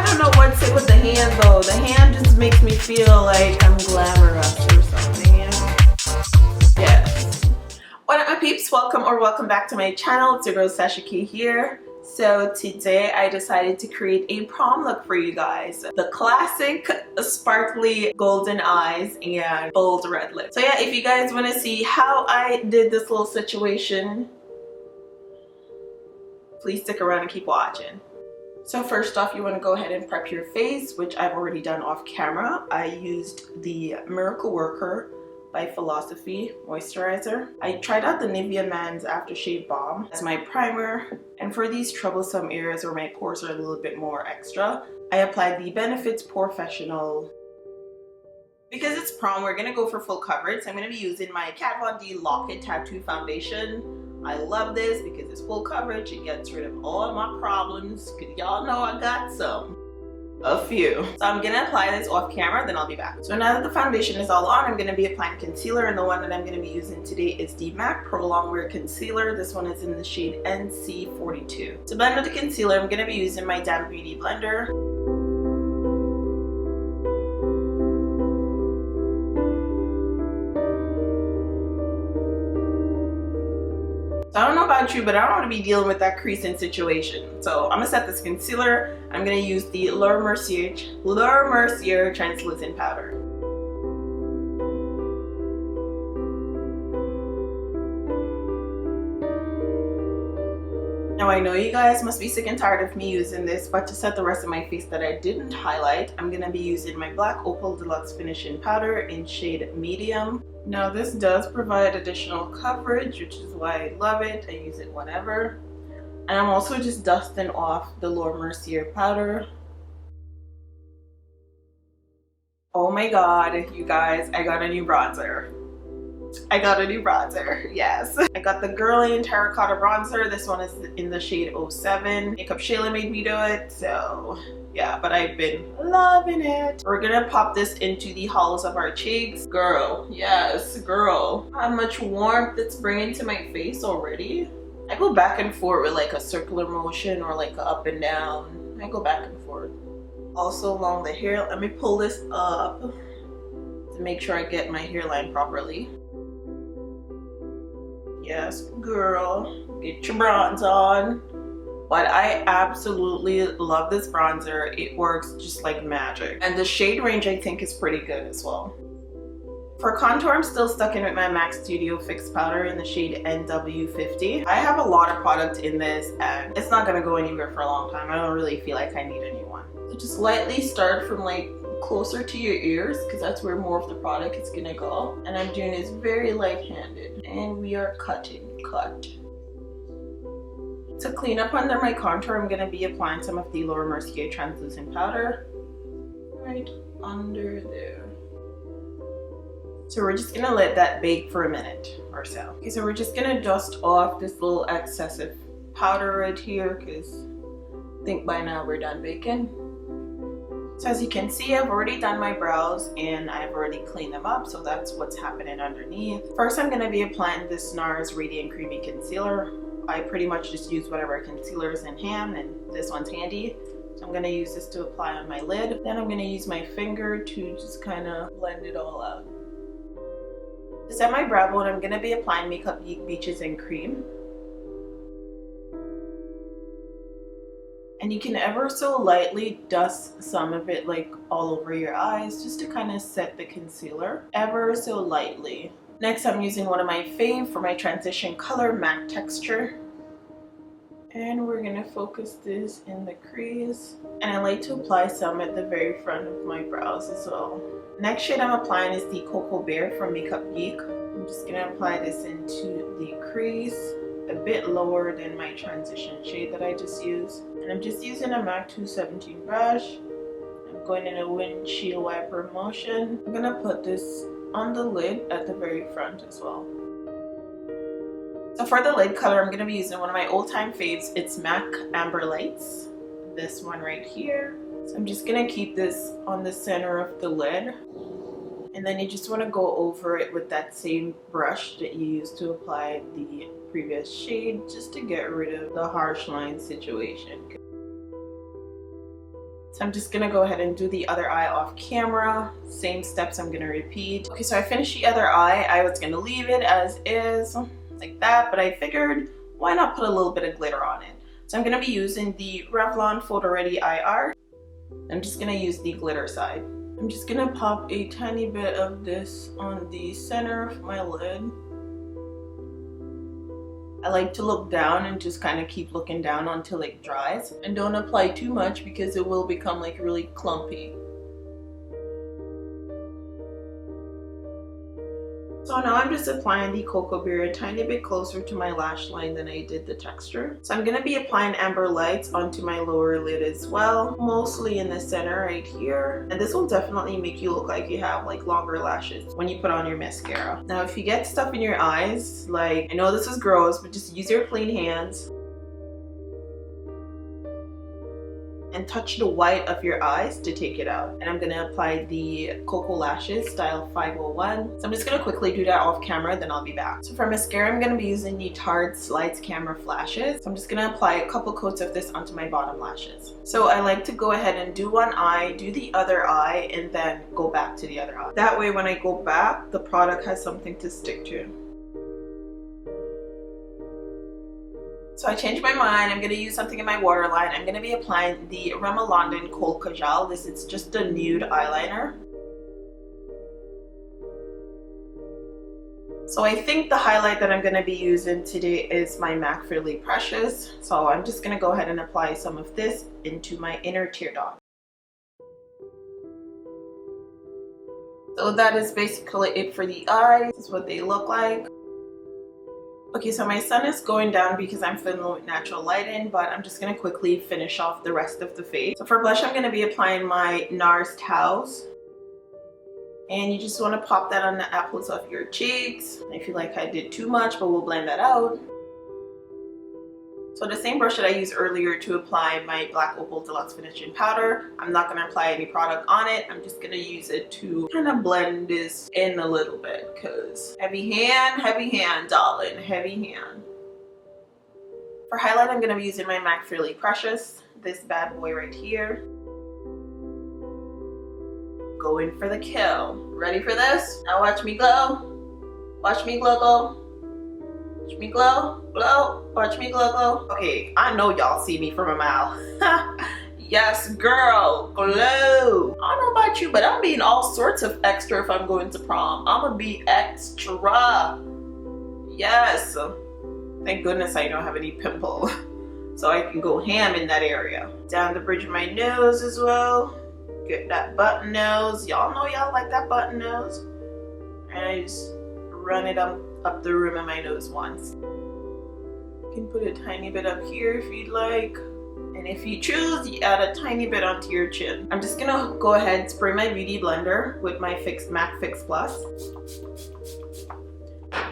don't know what's it with the hand though. The hand just makes me feel like I'm glamorous or something, you know? Yes. What up my peeps? Welcome back to my channel. It's your girl Sasha Key here. So today I decided to create a prom look for you guys. The classic sparkly golden eyes and bold red lips. So yeah, if you guys want to see how I did this little situation, please stick around and keep watching. So first off, you want to go ahead and prep your face, which I've already done off camera. I used the Miracle Worker by Philosophy moisturizer. I tried out the Nivea Man's Aftershave Balm as my primer, and for these troublesome areas where my pores are a little bit more extra, I applied the Benefits Professional. Because it's prom, we're gonna go for full coverage, so I'm gonna be using my Kat Von D Lock-It Tattoo Foundation. I love this because it's full coverage. It gets rid of all of my problems, because y'all know I got some. A few. So I'm gonna apply this off camera, then I'll be back. So now that the foundation is all on, I'm gonna be applying concealer, and the one that I'm gonna be using today is the MAC Pro Longwear Concealer. This one is in the shade NC42. To blend out the concealer, I'm gonna be using my Damn Beauty blender. So I don't know about you, but I don't want to be dealing with that creasing situation. So I'm gonna set this concealer. I'm gonna use the Mercier Translucent powder. Now I know you guys must be sick and tired of me using this, but to set the rest of my face that I didn't highlight, I'm gonna be using my black Opal Deluxe finishing powder in shade medium. Now this does provide additional coverage, which is why I love it. I use it whenever. And I'm also just dusting off the Mercier powder. Oh my god, you guys, I got a new bronzer. Yes. I got the Girly in Terracotta bronzer. This one is in the shade 07. Makeup Shayla made me do it, so yeah, but I've been loving it. We're gonna pop this into the hollows of our cheeks. Girl, yes, girl. How much warmth it's bringing to my face already. I go back and forth with like a circular motion or like a up and down. I go back and forth. Also along the hair, let me pull this up to make sure I get my hairline properly. Yes, girl, get your bronze on. But I absolutely love this bronzer. It works just like magic. And the shade range I think is pretty good as well. For contour, I'm still stuck in with my MAC Studio Fix powder in the shade NW50. I have a lot of product in this and it's not gonna go anywhere for a long time. I don't really feel like I need a new one. So just lightly start from like closer to your ears, because that's where more of the product is gonna go. And I'm doing this very light-handed. And we are cutting, cut. To clean up under my contour, I'm gonna be applying some of the Mercier Translucent powder right under there. So we're just gonna let that bake for a minute or so. Okay, so we're just gonna dust off this little excessive powder right here, because I think by now we're done baking. So as you can see, I've already done my brows and I've already cleaned them up, so that's what's happening underneath. First, I'm gonna be applying this Nars Radiant Creamy Concealer. I pretty much just use whatever concealer is in hand, and this one's handy. So I'm gonna use this to apply on my lid. Then I'm gonna use my finger to just kind of blend it all out. To set my brow bone, I'm gonna be applying Makeup Geek Beaches in Cream. And you can ever so lightly dust some of it like all over your eyes, just to kind of set the concealer ever so lightly. Next, I'm using one of my fave for my transition color, Matte Texture. And we're gonna focus this in the crease. And I like to apply some at the very front of my brows as well. Next shade I'm applying is the Cocoa Bear from Makeup Geek. I'm just gonna apply this into the crease, a bit lower than my transition shade that I just used. And I'm just using a MAC 217 brush. I'm going in a windshield wiper motion. I'm gonna put this on the lid at the very front as well. So for the lid color, I'm gonna be using one of my old-time faves. It's MAC Amber Lights. This one right here. So I'm just gonna keep this on the center of the lid. And then you just want to go over it with that same brush that you used to apply the previous shade, just to get rid of the harsh line situation. So I'm just gonna go ahead and do the other eye off camera. Same steps I'm gonna repeat. Okay, so I finished the other eye. I was gonna leave it as is, like that, but I figured why not put a little bit of glitter on it. So I'm gonna be using the Revlon Photo Ready Eye Art. I'm just gonna use the glitter side. I'm just gonna pop a tiny bit of this on the center of my lid. I like to look down and just kind of keep looking down until it dries. And don't apply too much because it will become like really clumpy. So now I'm just applying the Cocoa Berry a tiny bit closer to my lash line than I did the texture. So I'm going to be applying Amber Lights onto my lower lid as well, mostly in the center right here. And this will definitely make you look like you have like longer lashes when you put on your mascara. Now if you get stuff in your eyes, like, I know this is gross, but just use your clean hands and touch the white of your eyes to take it out. And I'm gonna apply the Koko Lashes style 501. So I'm just gonna quickly do that off camera, then I'll be back. So for mascara, I'm gonna be using the Tarte Lights Camera Flashes. So I'm just gonna apply a couple coats of this onto my bottom lashes. So I like to go ahead and do one eye, do the other eye, and then go back to the other eye. That way when I go back, the product has something to stick to. So I changed my mind. I'm going to use something in my waterline. I'm going to be applying the Rimmel London Khol Kajal. This is just a nude eyeliner. So I think the highlight that I'm going to be using today is my MAC Fairly Precious. So I'm just going to go ahead and apply some of this into my inner tear duct. So that is basically it for the eyes. This is what they look like. Okay, so my sun is going down because I'm fiddling with natural lighting, but I'm just going to quickly finish off the rest of the face. So for blush, I'm going to be applying my Nars Taos. And you just want to pop that on the apples of your cheeks. I feel like I did too much, but we'll blend that out. So the same brush that I used earlier to apply my Black Opal Deluxe Finishing Powder, I'm not going to apply any product on it. I'm just going to use it to kind of blend this in a little bit because heavy hand, darling, heavy hand. For highlight, I'm going to be using my MAC Fairly Precious, this bad boy right here. Going for the kill. Ready for this? Now watch me glow. Watch me glow, glow. Watch me glow, glow, watch me glow, glow. Okay, I know y'all see me from a mile. Yes, girl, glow. I don't know about you, but I'm being all sorts of extra if I'm going to prom. I'm gonna be extra. Yes. Thank goodness I don't have any pimple. So I can go ham in that area. Down the bridge of my nose as well. Get that button nose. Y'all know y'all like that button nose. And I just run it up the rim of my nose once. You can put a tiny bit up here if you'd like. And if you choose, you add a tiny bit onto your chin. I'm just gonna go ahead and spray my beauty blender with my MAC Fix Plus.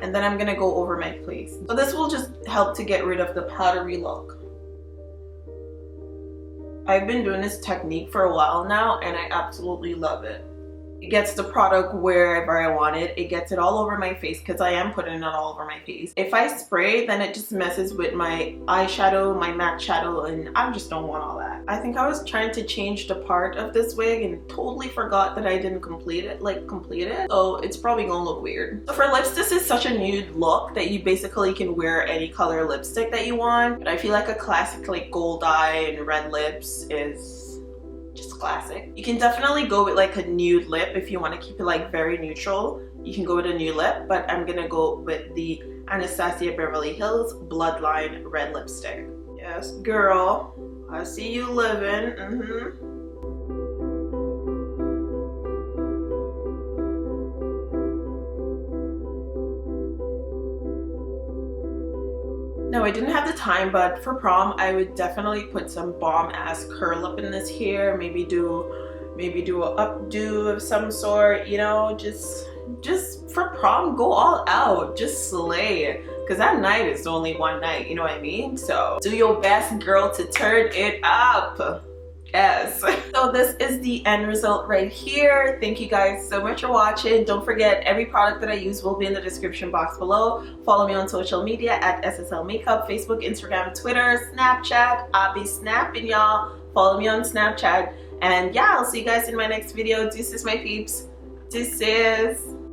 And then I'm gonna go over my face. So this will just help to get rid of the powdery look. I've been doing this technique for a while now and I absolutely love it. It gets the product wherever I want it. It gets it all over my face because I am putting it all over my face. If I spray, then it just messes with my eyeshadow, my MAC shadow, and I just don't want all that. I think I was trying to change the part of this wig and totally forgot that I didn't complete it. So it's probably gonna look weird. So for lips, this is such a nude look that you basically can wear any color lipstick that you want. But I feel like a classic like gold eye and red lips is just classic. You can definitely go with like a nude lip if you want to keep it like very neutral. You can go with a nude lip, but I'm gonna go with the Anastasia Beverly Hills Bloodline red lipstick. Yes, girl, I see you living. No, I didn't have the time, but for prom, I would definitely put some bomb-ass curl up in this hair. Maybe do a updo of some sort, you know, just for prom, go all out, just slay. Because that night is only one night, you know what I mean? So do your best, girl, to turn it up. Yes. So this is the end result right here. Thank you guys so much for watching. Don't forget, every product that I use will be in the description box below. Follow me on social media at SSL Makeup, Facebook, Instagram, Twitter, Snapchat. I'll be snapping, y'all. Follow me on Snapchat. And yeah, I'll see you guys in my next video. Deuces, my peeps. Deuces.